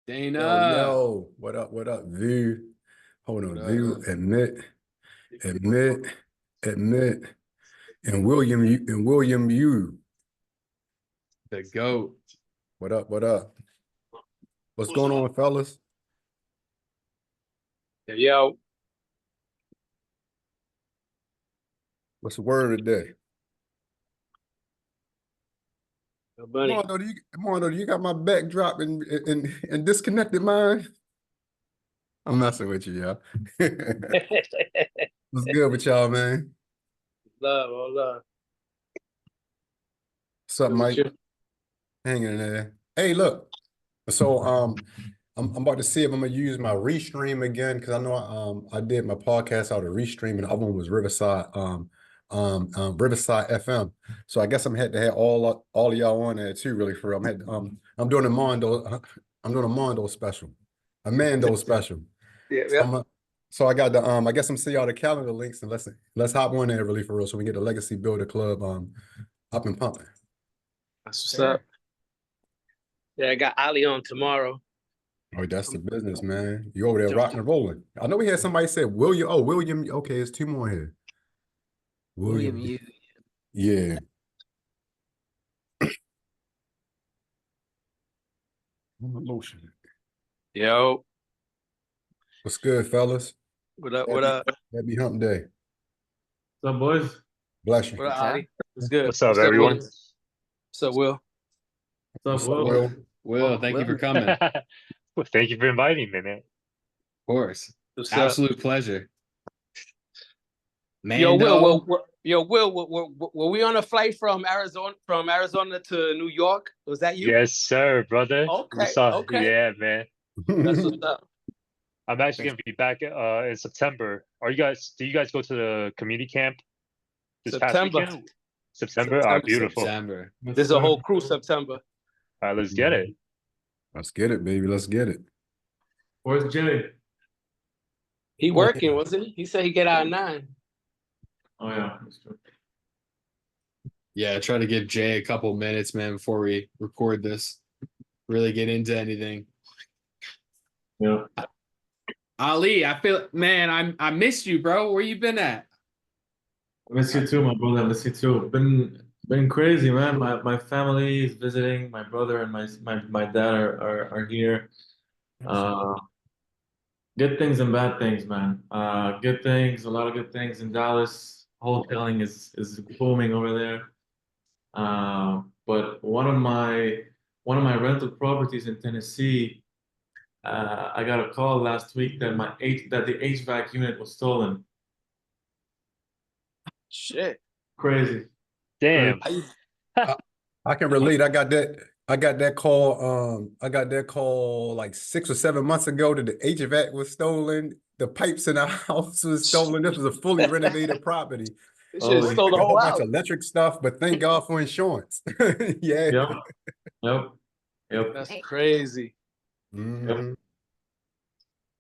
Yo, Dana. yo, what up, View? Hold What on, up? View, admit, and William U. The GOAT. What up, What's going on, fellas? Yo, What's the word today? buddy. Mondo, do you got my backdrop and disconnected mine? I'm messing with you, y'all. What's good with y'all, man? Love, all love. What's up, Good with Mike? you? Hanging in there. Hey, look. So I'm about to see if I'm gonna use my Restream again because I know I did my podcast out of Restream and the other one was Riverside FM. So I guess I'm had to have all of y'all on there too, really for real. I'm doing a Mondo special, a Mando special. Yeah. So I got the I guess I'm see y'all the calendar links and let's hop on there really for real so we get the Legacy Builder Club up and pumping. That's what's up. Yeah, I got Ali on tomorrow. Oh, that's the business, man. You over there rocking and rolling. I know we had somebody say William. Oh, William. Okay, it's two more here. William. Yeah. Motion. Yo, What's good, fellas? what up? What up? Happy hump day. What's up, boys? Bless you. What up, Ali? What's good? What's up, everyone? Will? What's up, Will? What's up, Will? Will? Will, thank you for coming. Of Well, thank you for inviting me, man. course. What's up? Absolute pleasure. Yo, Mando. Will, were we on a flight from Arizona to New York? Was that you? Yes, sir, brother. Okay, okay. Yeah, man. That's what's up. I'm actually gonna be back in September. Do you guys go to the community camp this past September. weekend? September? Ah, beautiful. September. There's a whole crew September. All right, let's get it. Let's get it, baby. Let's get it. Where's Jay? He working, wasn't he? He said he get out at 9. Oh, yeah, that's true. Yeah, try to give Jay a couple minutes, man, before we record this. Really get into anything. Yeah. Ali, I feel, man, I missed you, bro. Where you been at? I miss you too, my brother. I miss you too. Been crazy, man. My family is visiting. My brother and my dad are here. Good things and bad things, man. Good things, a lot of good things in Dallas. Wholesaling is booming over there. But one of my rental properties in Tennessee, I got a call last week that the HVAC unit was stolen. Shit. Crazy. Damn. I can relate. I got that call. I got that call like 6 or 7 months ago that the HVAC was stolen. The pipes in the house was stolen. This was a fully renovated property. This shit We stole the took a whole bunch house. of electric stuff, but thank God for insurance. Yeah. Yep. That's crazy. Mhm.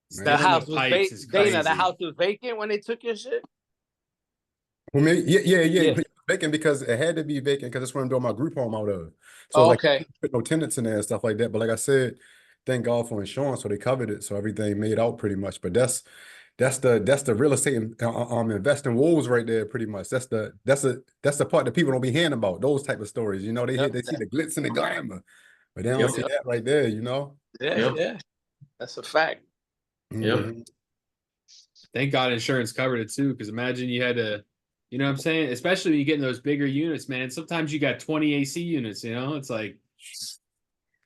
The Man. house the was pipes is vacant. Dana, crazy. the house was vacant when they took your shit? Well, yeah. Yeah. Vacant because it had to be vacant because that's where I'm doing my group home out of. So Oh, like okay. put no tenants in there and stuff like that. But like I said, thank God for insurance, so they covered it, so everything made out pretty much. But that's the real estate investing woes right there, pretty much. That's the part that people don't be hearing about. Those type of stories, you know. They Yep. see the glitz and the glamour, but they don't Yep. see that right there, you know. Yeah, Yep. yeah. That's a fact. Mhm. Thank God insurance covered it too, because imagine you had to, you know what I'm saying? Especially when you get in those bigger units, man. Sometimes you got 20 AC units, you know? It's like,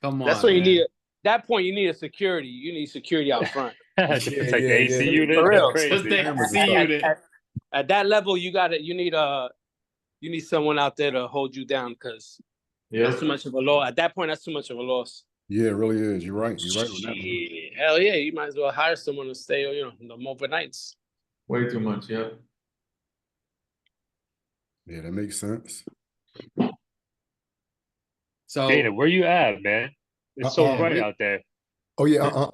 come on. That's when you man. need that point you need a security. You need security out front. To protect the AC yeah. unit. For real. That's Just crazy. the Cameras and AC stuff. unit. At that level, you need someone out there to hold you down because that's too much of a loss. At that point, that's too much of a loss. Yeah, it really is. You're right. You're right on that one. Shit. Hell yeah, you might as well hire someone to stay, the overnights. Way too much. Yeah. Yeah, that makes sense. So, Dana, where you at, man? It's so bright out there. Oh yeah,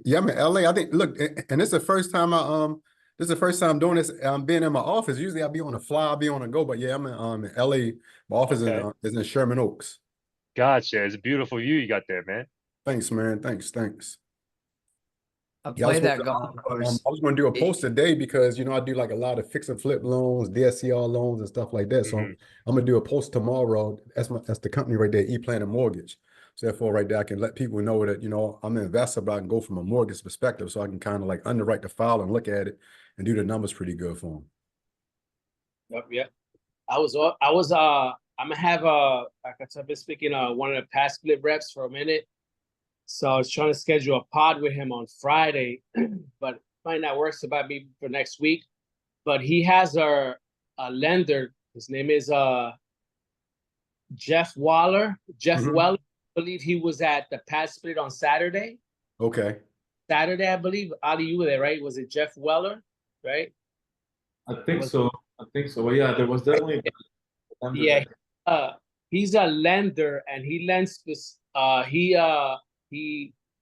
yeah, I'm in LA. I think look, and this is the first time I'm doing this. I'm being in my office. Usually I'll be on the fly, I'll be on the go, but yeah, I'm in LA. My office Okay. is in Sherman Oaks. Gotcha. It's a beautiful view you got there, man. Thanks, man. Thanks. I Yeah, I was played that gonna- golf course. I was going to do a post today because I do like a lot of fix and flip loans, DSCR loans, and stuff like that. So Mhm. I'm gonna do a post tomorrow. That's the company right there, E-Plan and Mortgage. So therefore, right there, I can let people know that I'm an investor, but I can go from a mortgage perspective, so I can kind of like underwrite the file and look at it and do the numbers pretty good for them. Yep. I'm gonna have like I've been speaking one of the past split reps for a minute. So I was trying to schedule a pod with him on Friday, but might not work so about me for next week. But he has a lender. His name is Jeff Waller. Jeff Mhm. Weller. I believe he was at the pad split on Saturday. Okay. Saturday, I believe. Ali, you were there, right? Was it Jeff Weller? Right? I think so. But yeah, there was definitely. Yeah. He's a lender, and he lends.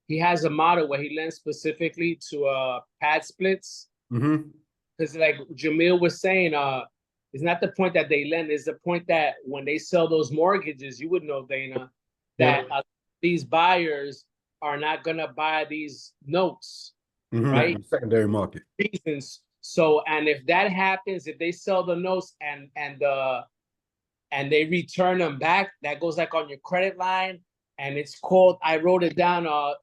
He has a model where he lends specifically to pad splits. Mm-hmm. Because like Jamil was saying, it's not the point that they lend, it's the point that when they sell those mortgages, you would know, Dana, that these buyers are not gonna buy these notes, Mm-hmm. right? Secondary market. Reasons. So, and if that happens, if they sell the notes and they return them back, that goes like on your credit line, and it's called. I wrote it down. Let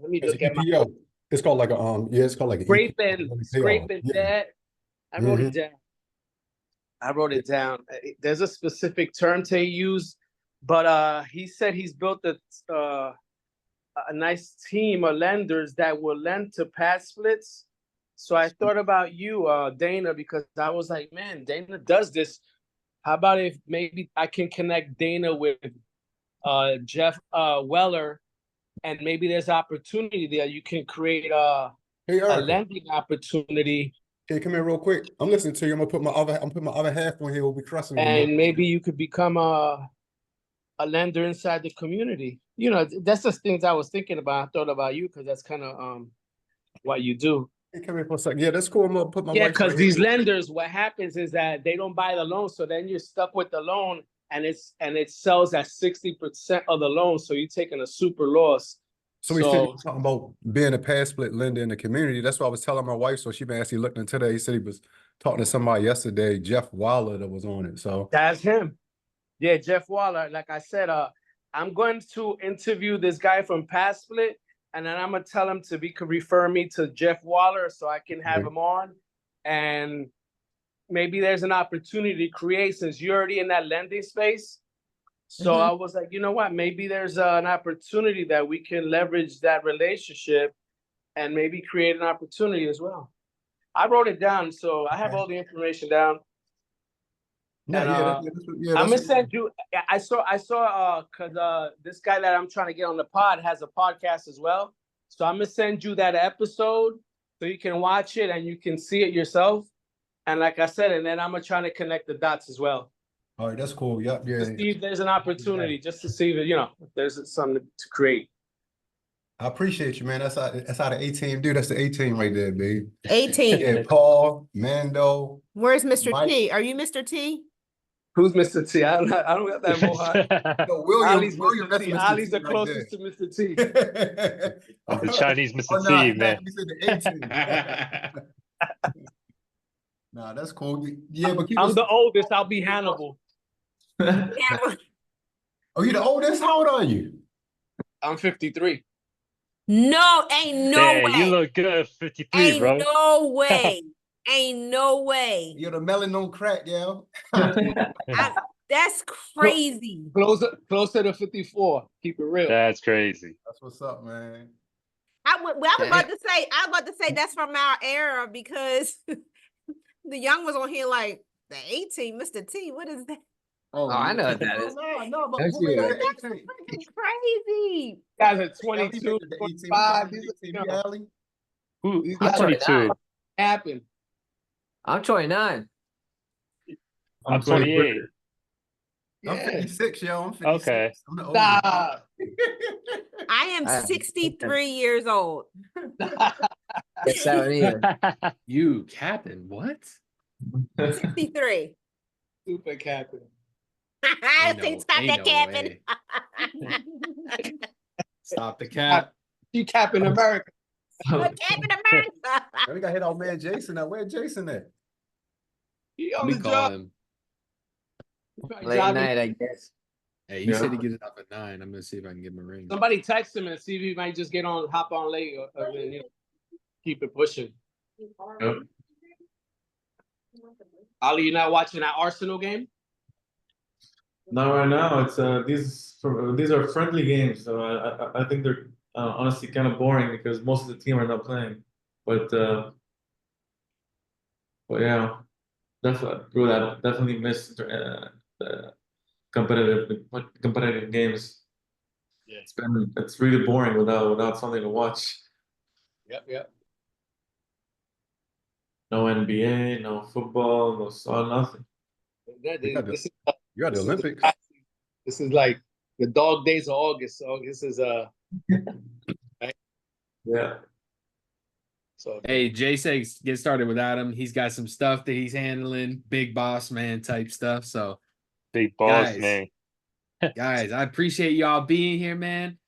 me It's look at my EPO. It's called like a it's called like an scraping debt. I wrote Mhm. it down. There's a specific term to use, but he said he's built a nice team of lenders that will lend to pad splits. So I thought about you, Dana, because I was like, man, Dana does this. How about if maybe I can connect Dana with Jeff Weller, and maybe there's opportunity there. You can create a lending opportunity. Hey, come here real quick. I'm listening to you. I'm putting my other half on here. We'll be crossing. And maybe you could become a lender inside the community. That's just things I was thinking about. I thought about you because that's kind of what you do. Hey, come here for a second. Yeah, that's cool. I'm gonna put my Yeah, wife because right these here. lenders, what happens is that they don't buy the loan, so then you're stuck with the loan, and it sells at 60% of the loan, so you're taking a super loss. So we talking about being a pad split lender in the community. That's what I was telling my wife. So she been actually looking into that. He said he was talking to somebody yesterday, Jeff Waller, that was on it. So that's him. Yeah, Jeff Waller. Like I said, I'm going to interview this guy from Pad Split, and then I'm gonna tell him to refer me to Jeff Waller so I can have him on. And maybe there's an opportunity to create, since you're already in that lending space. So I was like, you know what? Maybe there's an opportunity that we can leverage that relationship and maybe create an opportunity as well. I wrote it down, so I have all the information down. I'm gonna send you. I saw because this guy that I'm trying to get on the pod has a podcast as well. So I'm gonna send you that episode so you can watch it and you can see it yourself. And like I said, and then I'm gonna try to connect the dots as well. All right, that's cool. Yep, yeah. To see if there's an opportunity, just to see that if there's something to create. I appreciate you, man. That's how the A team do. That's the A team right there, babe. 18. Yeah, Paul, Mando. Where's Mr. Mike. T? Are you Mr. T? Who's Mr. T? I don't got that mohawk. No, William. Ali's William, Mr. that's T. Mr. Ali's T the right closest to Mr. T. there. The Chinese Mr. Oh, nah, T, man. he said the A team. Nah, that's cool. Yeah, but I'm the oldest. I'll be Hannibal. Yeah. Oh, you the oldest? How old are you? I'm 53. No, ain't no Hey, way. you look good, 53, Ain't bro. no way. Ain't no way. You're the melanin crack, yo. That's crazy. Closer to 54. Keep it real. That's crazy. That's what's up, man. I was about to say that's from our era, because the young was on here like the 18, Mr. T. What is that? Oh, I know what that is. No, but That's who made you. the That's 18? freaking crazy. Guys are Ellie 22, made the 18. 25. Who made These the 18? are Ellie? these I'm guys 22. happen. I'm 29. I'm 28. I'm Yeah. 56, yo. I'm 56. Okay. I'm the oldest. Stop. I am 63 years old. It's 7 You capping? What? 63. Super capping. Ain't See, no- stop ain't that no capping. way. Stop the cap. You Captain America. Capping America. Now we got to hit our man Jason now. Where Jason at? He Let on me the call job. him. Late Driving. night, I guess. Hey, he Yeah. said he gets up at 9. I'm gonna see if I can give him a ring. Somebody text him and see if he might just hop on late, or you know, keep it pushing. Yep. Ali, you not watching that Arsenal game? Not right now. It's these are friendly games, so I think they're honestly kind of boring because most of the team are not playing. But yeah, definitely miss the competitive games. Yeah. It's really boring without something to watch. Yep. No NBA, no football, no soccer, nothing. This You got the is Olympics. this is like the dog days of August. So this is Yeah. so Hey, Jay says get started without him. He's got some stuff that he's handling, big boss man type stuff. So, Big boss, Guys. man. guys, I appreciate y'all being here, man.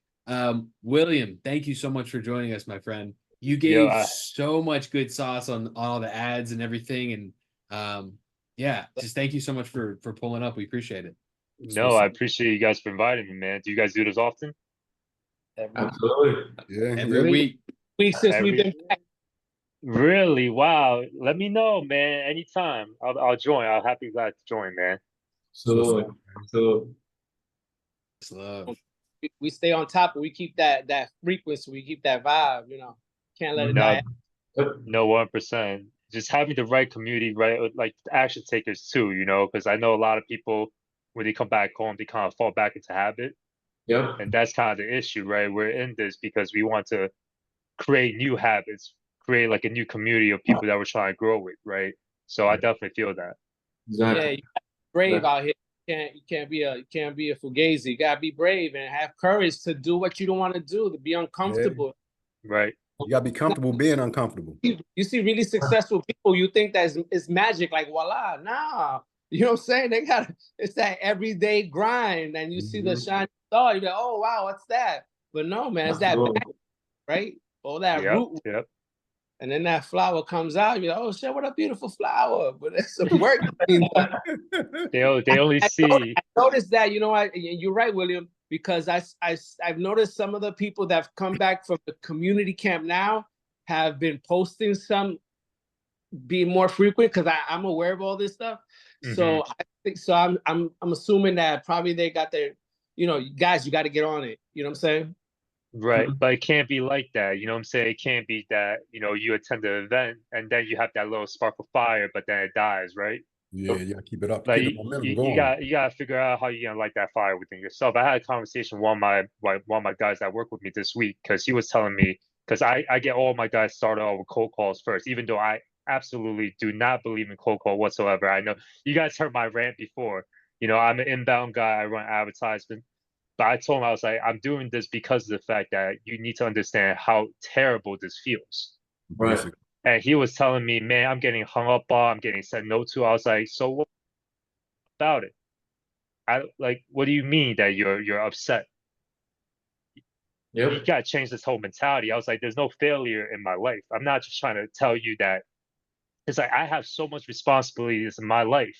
William, thank you so much for joining us, my friend. You gave so much good sauce on all the ads and everything, and yeah, just thank you so much for pulling up. We appreciate it. No, I appreciate you guys for inviting me, man. Do you guys do this often? Absolutely. Yeah, Every yeah. week. since we've been back. Really? Wow. Let me know, man. Anytime. I'll join. I'll happy glad to join, man. So It's love. We stay on top, and we keep that frequency, we keep that vibe, you know. Can't let it No, die. no, 1%. Just having the right community, right? Like action takers too, you know, because I know a lot of people when they come back home, they kind of fall back into habit. yep. And that's kind of the issue, right? We're in this because we want to create new habits, create like a new community of people that we're trying to grow with, right? So I definitely feel that. Exactly. Yeah, you gotta be brave out here. You can't be a fugazi. You gotta be brave and have courage to do what you don't want to do, to be uncomfortable. Right. You gotta be comfortable being uncomfortable. You see really successful people, you think that it's magic, like voila. Nah. You know what I'm saying? It's that everyday grind, and you see the shiny star, you're like, oh wow, what's that? But no, man, it's that Absolutely. back, right? All that Yep. root, Yep. and then that flower comes out, you're like, oh shit, what a beautiful flower. But it's some work. They only see. I noticed that, you know, you're right, William, because I've noticed some of the people that have come back from the community camp now have been posting some, being more frequent, because I'm aware of all this stuff. So I think so. I'm assuming that probably they got their, you know, guys, you got to get on it. You know what I'm saying? Right, but it can't be like that. You know what I'm saying? It can't be that, you know, you attend the event and then you have that little spark of fire, but then it dies, right? Yeah, you gotta keep it up, Like keep the momentum you going. gotta figure out how you're gonna light that fire within yourself. I had a conversation with one of my guys that work with me this week because he was telling me, because I get all my guys started off with cold calls first, even though I absolutely do not believe in cold call whatsoever. I know you guys heard my rant before. You know, I'm an inbound guy, I run advertisement. But I told him, I was like, I'm doing this because of the fact that you need to understand how terrible this feels. Right. Basically. And he was telling me, man, I'm getting hung up on, I'm getting said no to. I was like, so what about it? What do you mean that you're upset? You Yep. gotta change this whole mentality. I was like, there's no failure in my life. I'm not just trying to tell you that. It's like I have so much responsibilities in my life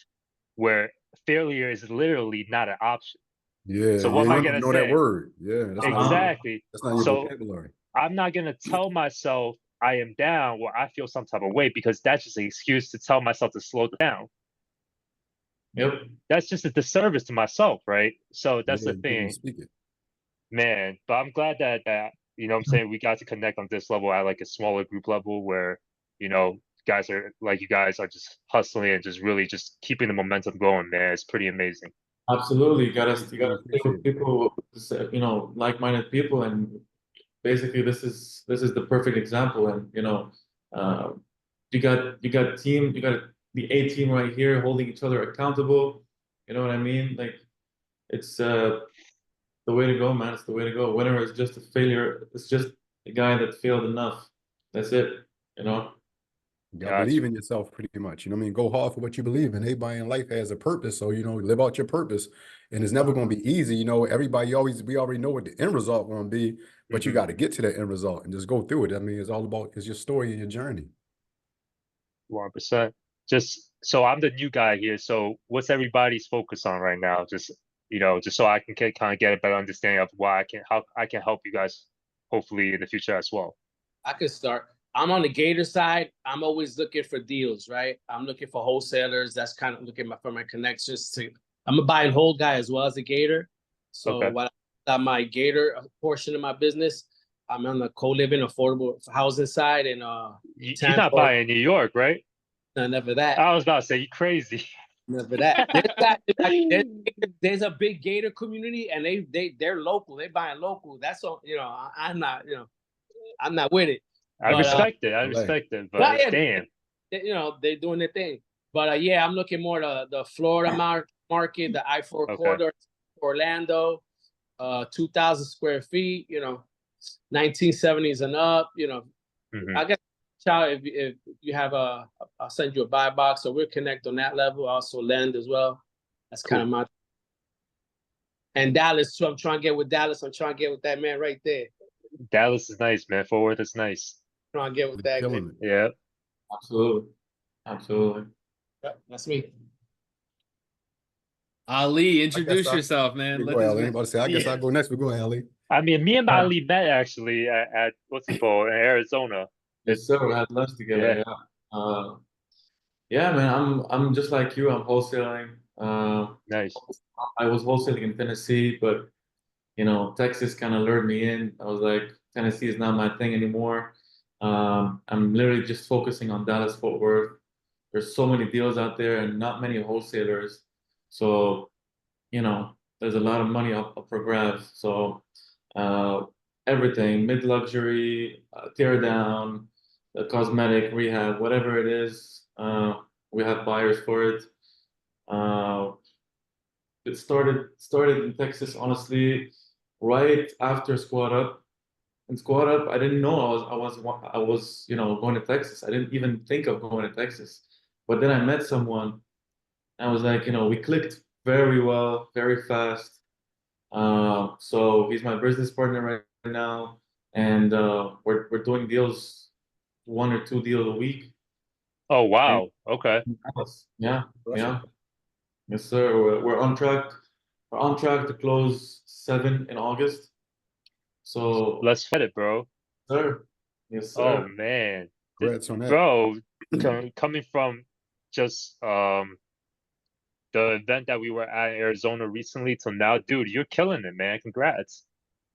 where failure is literally not an option. Yeah, So yeah, what am you I don't gonna even know that say? word. Yeah, Exactly. that's not your So vocabulary. I'm not gonna tell myself I am down or I feel some type of way because that's just an excuse to tell myself to slow down. Yep. That's just a disservice to myself, right? So that's Yeah, the you can't even thing, speak it. man. But I'm glad that you know what I'm saying, we got to connect on this level at like a smaller group level where, you know, guys are like, you guys are just hustling and just really just keeping the momentum going, man. It's pretty amazing. Absolutely. You gotta stay Appreciate with it. people, you know, like-minded people, and basically this is the perfect example. And you know, you got the A team right here holding each other accountable. You know what I mean? Like it's the way to go, man. It's the way to go. Winner is just a failure. It's just a guy that failed enough. That's it. You know. You gotta believe in yourself pretty much. You know what I mean? Go hard for what you believe in. Everybody in life has a purpose. So, you know, live out your purpose. And it's never gonna be easy. You know, we already know what the end result gonna be, but you got to get to that end result and just go through it. I mean, it's your story and your journey. 100%. Just so I'm the new guy here. So what's everybody's focus on right now? Just just so I can kind of get a better understanding of how I can help you guys hopefully in the future as well. I could start. I'm on the Gator side. I'm always looking for deals, right? I'm looking for wholesalers. That's kind of looking for my connections to. I'm a buy and hold guy as well as a Gator. So what I my Gator portion of my business, I'm on the co-living affordable housing side, and you're not buying New York, right? No, never that. I was about to say you crazy. Never that. There's a big Gator community, and they're local. They're buying local. That's all. I'm not. I'm not with it. I respect it. I respect it. But damn, they're doing their thing. But yeah, I'm looking more the Florida market, the I-4 corridor, Orlando, 2,000 square feet. 1970s and up. I guess. If you have I'll send you a buy box, so we'll connect on that level. Also lend as well. That's kind of my. And Dallas, so I'm trying to get with Dallas. I'm trying to get with that man right there. Dallas is nice, man. Fort Worth is nice. Trying to get with that guy. Yeah, absolutely. Yep, that's me. Ali, introduce yourself, man. Go, Ali. I guess I'll go next. We're going, Ali. I mean, me and Ali met actually at what's it called in Arizona. Yes, sir. We had lunch together. Yeah, man. I'm just like you. I'm wholesaling. Nice. I was wholesaling in Tennessee, but Texas kind of lured me in. I was like, Tennessee is not my thing anymore. I'm literally just focusing on Dallas Fort Worth. There's so many deals out there and not many wholesalers. So, there's a lot of money up for grabs. So, everything, mid-luxury, tear down, cosmetic, rehab, whatever it is, we have buyers for it. It started in Texas, honestly, right after Squad Up. And Squad Up, I didn't know I was going to Texas. I didn't even think of going to Texas. But then I met someone. I was like, we clicked very well, very fast. So he's my business partner right now, and we're doing deals, 1 or 2 deals a week. Oh wow! Okay. Yeah. Yes, sir. We're on track. We're on track to close 7 in August. So let's get it, bro. Sir. Yes, sir. Oh man, Congrats on that. Bro. Coming from just the event that we were at in Arizona recently till now, dude, you're killing it, man. Congrats.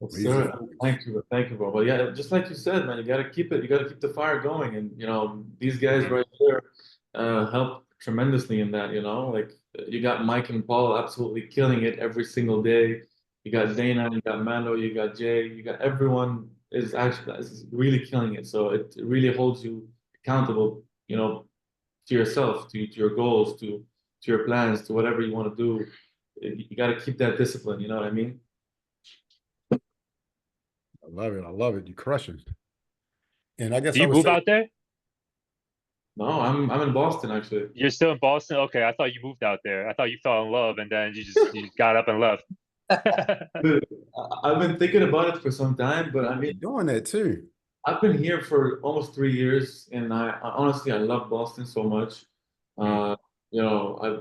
Yes, sir. Thank you, bro. But yeah, just like you said, man, you gotta keep it. You gotta keep the fire going, and these guys right here help tremendously in that. Like you got Mike and Paul absolutely killing it every single day. You got Dana, you got Mando, you got Jay, you got everyone is really killing it. So it really holds you accountable, to yourself, to your goals, to your plans, to whatever you want to do. You got to keep that discipline. You know what I mean? I love it. You crushing. And I guess do you move out there? No, I'm in Boston actually. You're still in Boston? Okay, I thought you moved out there. I thought you fell in love and then you got up and left. I've been thinking about it for some time, but I mean, doing that too. I've been here for almost 3 years, and I honestly love Boston so much. I've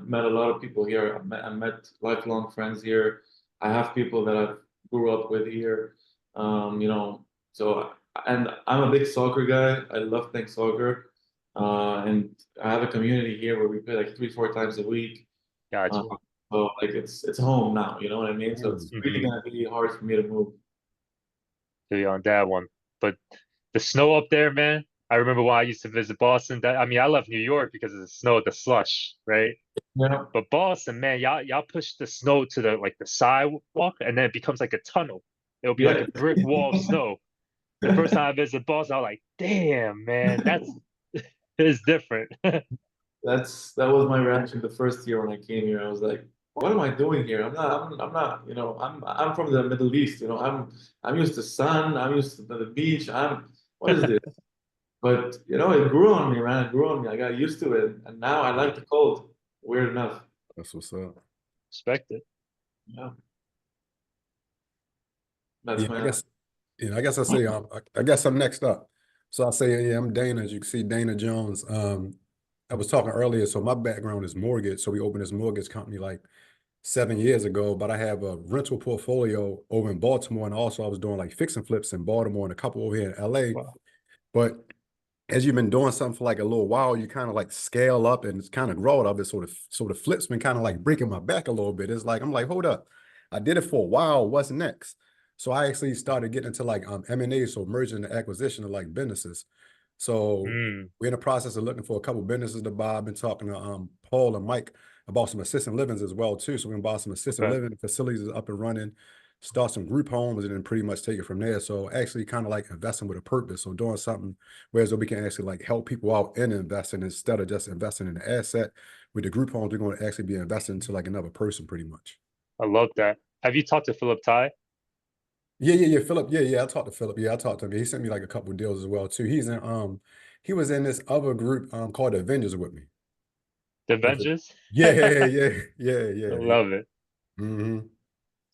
met a lot of people here. I met lifelong friends here. I have people that I grew up with here. So and I'm a big soccer guy. I love playing soccer. And I have a community here where we play like 3-4 times a week. Gotcha. So like it's home now, you know what I mean? So it's really gonna be hard for me to move. Be on that one. But the snow up there, man. I remember when I used to visit Boston. I love New York because of the snow, the slush, right? Yeah. But Boston, man, y'all push the snow to the sidewalk, and then it becomes like a tunnel. It'll be like a brick wall of snow. The first time I visited Boston, I was like, "Damn, man, it's different." That was my reaction the first year when I came here. I was like, what am I doing here? I'm not, I'm from the Middle East, I'm used to sun, I'm used to the beach. What is this? But you know, it grew on me, man. It grew on me. I got used to it, and now I like the cold. Weird enough. That's what's up. Respect it. Yeah. That's Yeah, I my guess. Yeah, I guess I say I guess I'm next up. So I say, yeah, I'm Dana. As you can see, Dana Jones. I was talking earlier. So my background is mortgage. So we opened this mortgage company like 7 years ago. But I have a rental portfolio over in Baltimore, and also I was doing like fix and flips in Baltimore and a couple over here in LA. Wow. But as you've been doing something for like a little while, you kind of like scale up and it's kind of grow out of it. So the flip's been kind of like breaking my back a little bit. It's like I'm like, hold up, I did it for a while. What's next? So I actually started getting into like M&A, so merger and acquisition of like businesses. So Mm, we're in the process of looking for a couple businesses to buy. I've been talking to Paul and Mike about some assisted livings as well too. So we're gonna buy some assisted okay. living facilities up and running, start some group homes, and then pretty much take it from there. So actually kind of like investing with a purpose. So doing something whereas we can actually like help people out in investing instead of just investing in the asset. With the group homes, we're going to actually be investing into like another person pretty much. I love that. Have you talked to Philip Ty? Yeah. Philip. Yeah. I talked to Philip. Yeah, I talked to him. He sent me like a couple of deals as well too. He was in this other group called the Avengers with me. The With it. Avengers? Yeah. I love it. Mm-hmm.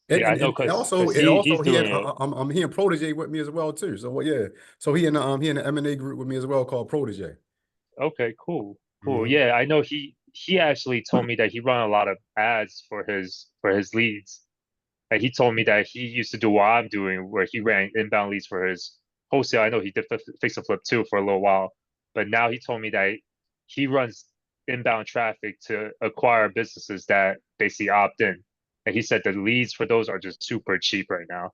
Yeah, I know And because also, he's he had doing it. I'm he and Protege with me as well too. So well, yeah. So he in the M&A group with me as well called Protege. Okay, cool. Cool. Mm-hmm. Yeah, I know he actually told me that he run a lot of ads for his leads. And he told me that he used to do what I'm doing, where he ran inbound leads for his wholesale. I know he did fix and flip too for a little while, but now he told me that he runs inbound traffic to acquire businesses that basically opt in. And he said the leads for those are just super cheap right now.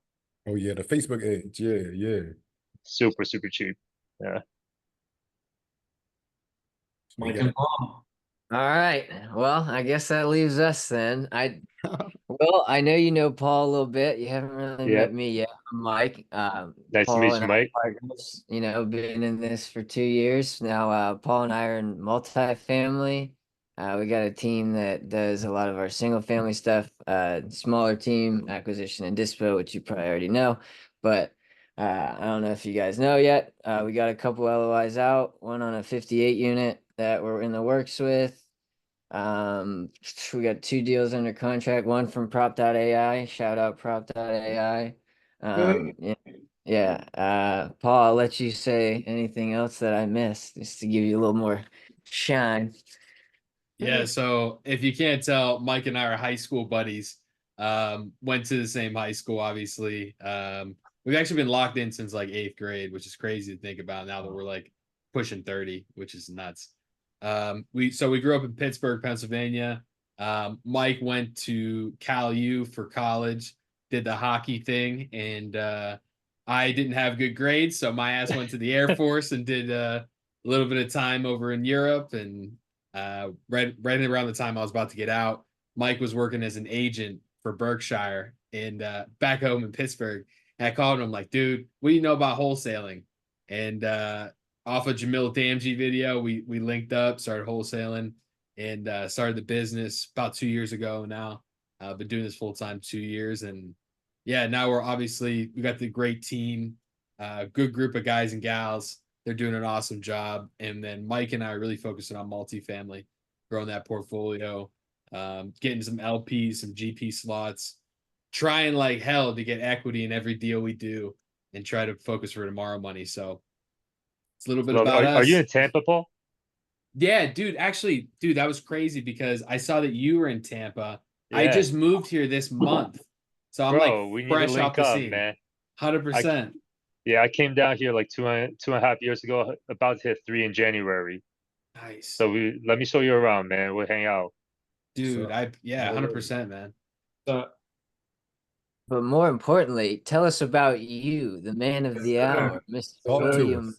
Oh yeah, the Facebook ads. Yeah. Super, super cheap. Yeah. So you Mike got and Paul. All right. Well, I guess that leaves us then. Well, I know you know Paul a little bit. You haven't really Yeah. met me yet. I'm Mike. Nice to Paul meet and you, I are Mike. partners, been in this for 2 years now. Paul and I are in multifamily. We got a team that does a lot of our single family stuff, smaller team acquisition and dispo, which you probably already know. But I don't know if you guys know yet. We got a couple LOIs out, one on a 58 unit that we're in the works with. We got 2 deals under contract, one from Prop.ai, shout out Prop.ai. Yeah, yeah. Paul, I'll let you say anything else that I missed, just to give you a little more shine. Yeah, so if you can't tell, Mike and I are high school buddies. Went to the same high school, obviously. We've actually been locked in since like 8th grade, which is crazy to think about now that we're like pushing 30, which is nuts. We grew up in Pittsburgh, Pennsylvania. Mike went to Cal U for college, did the hockey thing, and I didn't have good grades, so my ass went to the Air Force and did a little bit of time over in Europe. And right around the time I was about to get out, Mike was working as an agent for Berkshire and back home in Pittsburgh. And I called him like, dude, what do you know about wholesaling? And off of Jamil Damji video, we linked up, started wholesaling, and started the business about 2 years ago now. Been doing this full time 2 years, and yeah, now we got the great team, good group of guys and gals. They're doing an awesome job, and then Mike and I are really focusing on multifamily, growing that portfolio, getting some LPs, some GP slots, trying like hell to get equity in every deal we do, and try to focus for tomorrow money. So it's a little bit Love it. about Are you us. in Tampa, Paul? Yeah, dude. Actually, dude, that was crazy because I saw that you were in Tampa. I Yeah. just moved here this month, so I'm like Bro, we need to fresh off link the up, scene. man. 100%. Yeah, I came down here like two and a half years ago, about to hit 3 in January. Nice, So let me show you around, man. We'll hang out. dude. so. 100%, man. But more importantly, tell us about you, the man of the hour, Mr. Talk to William. us.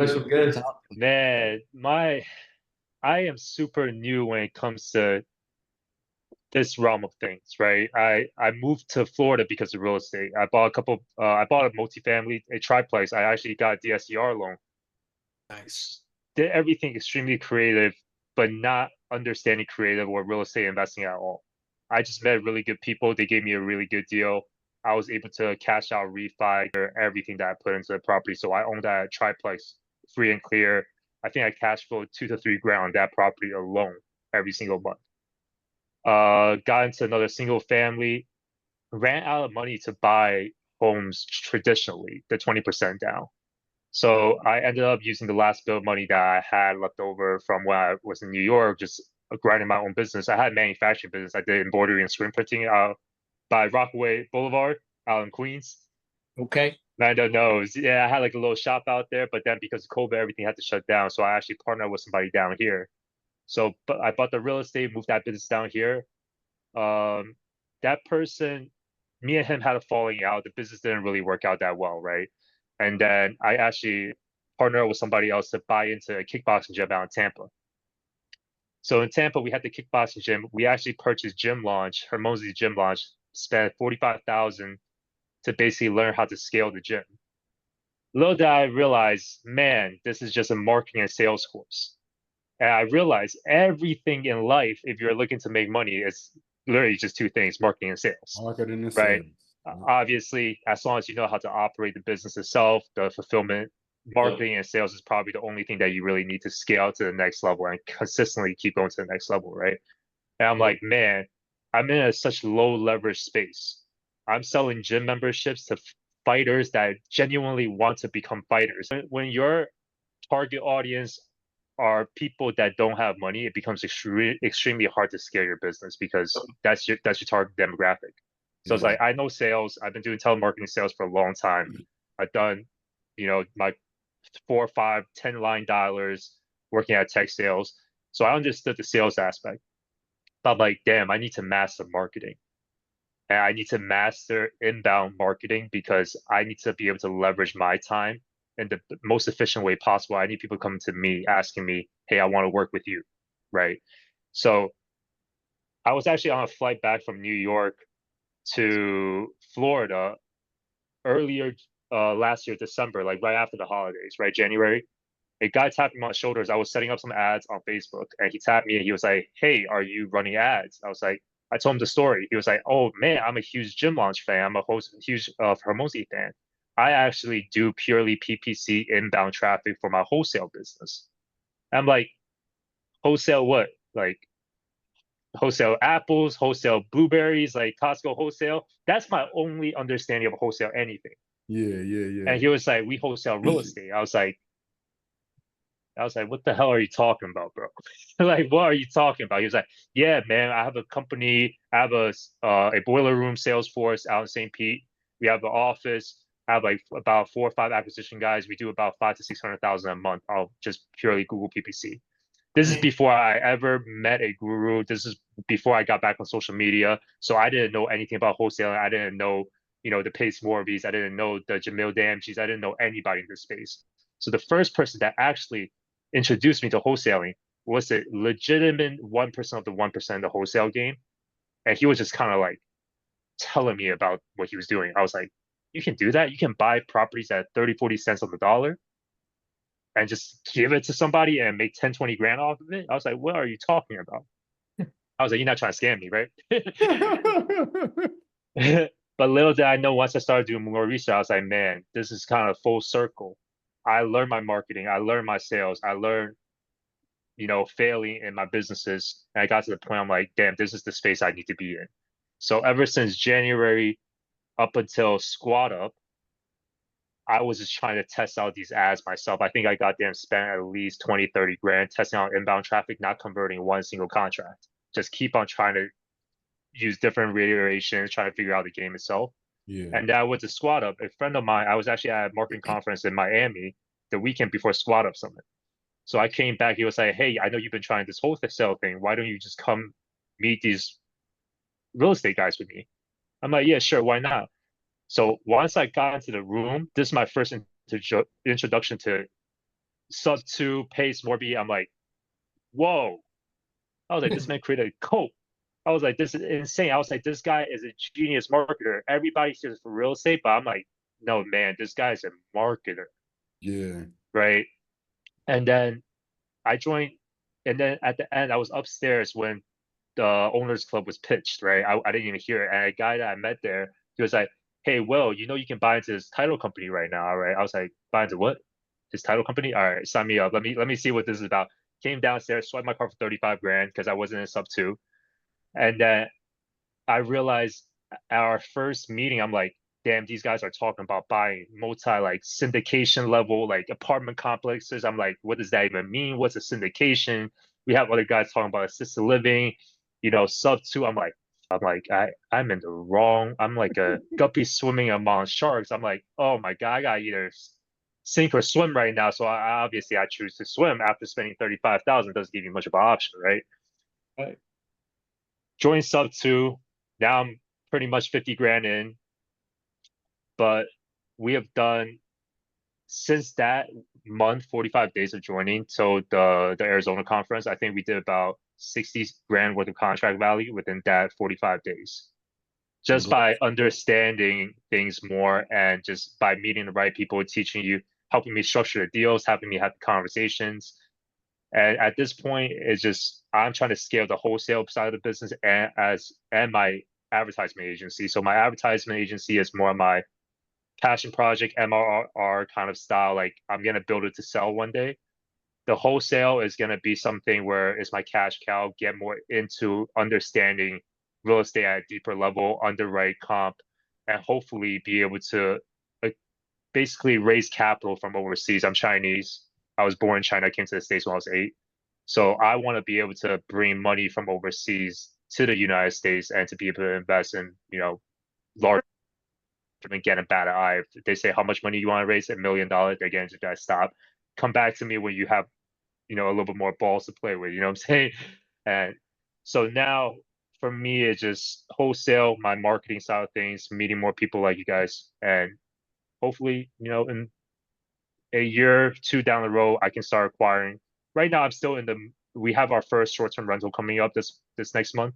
Special You guest. talk. Man, I am super new when it comes to this realm of things, right? I moved to Florida because of real estate. I bought a multifamily, a triplex. I actually got a DSCR loan. Nice. Did everything extremely creative, but not understanding creative or real estate investing at all. I just met really good people. They gave me a really good deal. I was able to cash out, refi, everything that I put into the property. So I own that triplex free and clear. I think I cash flowed 2 to 3 grand on that property alone every single month. Got into another single family, ran out of money to buy homes traditionally, the 20% down. So I ended up using the last bit of money that I had left over from when I was in New York, just grinding my own business. I had a manufacturing business. I did embroidery and screen printing out by Rockaway Boulevard out in Queens. Okay. Lando knows. Yeah, I had like a little shop out there, but then because of COVID, everything had to shut down. So I actually partnered with somebody down here. So, but I bought the real estate, moved that business down here. That person, me and him had a falling out. The business didn't really work out that well, right? And then I actually partnered with somebody else to buy into a kickboxing gym out in Tampa. So in Tampa, we had the kickboxing gym. We actually purchased gym launch, Hermosi gym launch, spent $45,000 to basically learn how to scale the gym. Little did I realize, man, this is just a marketing and sales course. And I realized everything in life, if you're looking to make money, is literally just two things: marketing and sales. Marketing and right? sales. Yeah. Obviously, as long as you know how to operate the business itself, the fulfillment, marketing and sales is probably the only thing that you really need to scale to the next level and consistently keep going to the next level, right? And I'm like, man, I'm in such low leverage space. I'm selling gym memberships to fighters that genuinely want to become fighters. When your target audience are people that don't have money, it becomes extremely hard to scale your business because that's your target demographic. So it's like, I know sales. I've been doing telemarketing sales for a long time. I've done, my 4, 5, 10 line dialers working at tech sales. So I understood the sales aspect. But I'm like, damn, I need to master marketing. And I need to master inbound marketing because I need to be able to leverage my time in the most efficient way possible. I need people coming to me asking me, hey, I want to work with you, right? So I was actually on a flight back from New York to Florida earlier last year, December, like right after the holidays, right? January. A guy tapped me on the shoulders. I was setting up some ads on Facebook and he tapped me and he was like, hey, are you running ads? I was like, I told him the story. He was like, oh man, I'm a huge gym launch fan. I'm a huge Hermosi fan. I actually do purely PPC inbound traffic for my wholesale business. I'm like, wholesale what? Like wholesale apples, wholesale blueberries, like Costco wholesale. That's my only understanding of wholesale anything. Yeah. And he was like, we wholesale real estate. I was like, what the hell are you talking about, bro? Like, what are you talking about? He was like, yeah, man, I have a company. I have a boiler room sales force out in St. Pete. We have an office. I have like about 4 or 5 acquisition guys. We do about 500 to 600,000 a month. I'll just purely Google PPC. This is before I ever met a guru. This is before I got back on social media. So I didn't know anything about wholesaling. I didn't know, the Pace Morbies. I didn't know the Jamil Damjis. I didn't know anybody in this space. So the first person that actually introduced me to wholesaling was a legitimate 1% of the 1% of the wholesale game. And he was just kind of like telling me about what he was doing. I was like, you can do that? You can buy properties at 30, 40 cents on the dollar and just give it to somebody and make 10, 20 grand off of it? I was like, what are you talking about? I was like, you're not trying to scam me, right? But little did I know, once I started doing more research, I was like, man, this is kind of full circle. I learned my marketing. I learned my sales. I learned, failing in my businesses. And I got to the point I'm like, damn, this is the space I need to be in. So ever since January up until Squad Up, I was just trying to test out these ads myself. I think I got them spent at least 20, 30 grand testing out inbound traffic, not converting one single contract. Just keep on trying to use different reiterations, trying to figure out the game itself. Yeah. And that was the Squad Up. A friend of mine, I was actually at a marketing conference in Miami the weekend before Squad Up Summit. So I came back, he was like, hey, I know you've been trying this wholesale thing. Why don't you just come meet these real estate guys with me? I'm like, yeah, sure, why not? So once I got into the room, this is my first introduction to sub 2 Pace Morbi. I'm like, whoa. I was like, this man created a cult. I was like, this is insane. I was like, this guy is a genius marketer. Everybody hears for real estate, but I'm like, no, man, this guy's a marketer. Yeah. Right. And then I joined, and then at the end, I was upstairs when the owners club was pitched, right? I didn't even hear it. And a guy that I met there, he was like, hey, Will, you can buy into this title company right now, right? I was like, buy into what? his title company. All right, sign me up. Let me see what this is about. Came downstairs, swiped my card for 35 grand because I wasn't in sub 2. And then I realized at our first meeting, I'm like, damn, these guys are talking about buying multi like syndication level like apartment complexes. I'm like, what does that even mean? What's a syndication? We have other guys talking about assisted living, sub 2. I'm like, I'm in the wrong. I'm like a guppy swimming among sharks. I'm like, oh my God, I gotta either sink or swim right now. So obviously I choose to swim after spending 35,000. Doesn't give you much of an option, right? Join sub 2. Now I'm pretty much 50 grand in, but we have done since that month, 45 days of joining till the Arizona conference. I think we did about 60 grand worth of contract value within that 45 days. Just by understanding things more and just by meeting the right people, teaching you, helping me structure the deals, helping me have the conversations. And at this point, it's just I'm trying to scale the wholesale side of the business and my advertisement agency. So my advertisement agency is more my passion project, MRR kind of style. Like I'm gonna build it to sell one day. The wholesale is gonna be something where it's my cash cow, get more into understanding real estate at a deeper level, underwrite comp, and hopefully be able to basically raise capital from overseas. I'm Chinese. I was born in China. I came to the States when I was 8. So I want to be able to bring money from overseas to the United States and to be able to invest in, large and get a bad eye. If they say how much money you want to raise, $1 million, they're getting you guys stop. Come back to me when you have, a little bit more balls to play with. You know what I'm saying? And so now for me, it's just wholesale, my marketing side of things, meeting more people like you guys, and hopefully, in a year or 2 down the road, I can start acquiring. Right now, I'm still we have our first short-term rental coming up this next month,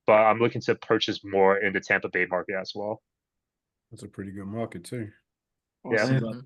but I'm looking to purchase more in the Tampa Bay market as well. That's a pretty good market too. Yeah. Awesome.